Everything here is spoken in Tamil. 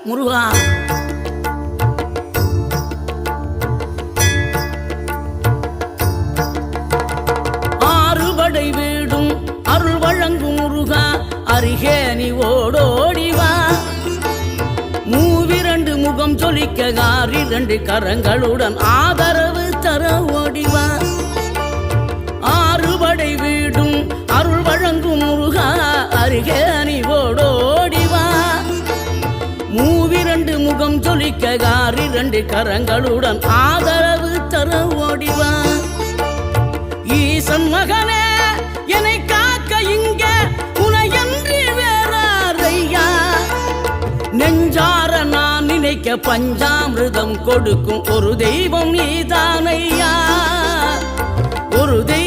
முருகா. ஆறுபடை வீடும் அருள் வழங்கும் முருகா, அருகே நீ ஓடோடிவா. மூவிரண்டு முகம் சொலிக்க ஆறிரண்டு கரங்களுடன் ஆதரவு தர ஓடிவா. ஆறுபடை வீடும் அருள் வழங்கும் முருகா, அருகே நீ ஓடோடிவா. மூவிரண்டு முகம் சொலிக்க ஆறிரண்டு கரங்களுடன் ஆதரவு தர ஓடிவா. ஈசன் மகனே என்னை காக்க இங்க உனையன்றி வேறாரையா. நெஞ்சார நான் நினைக்க பஞ்சாமிர்தம் கொடுக்கும் ஒரு தெய்வம் நீதானையா. ஒரு தெய்வம்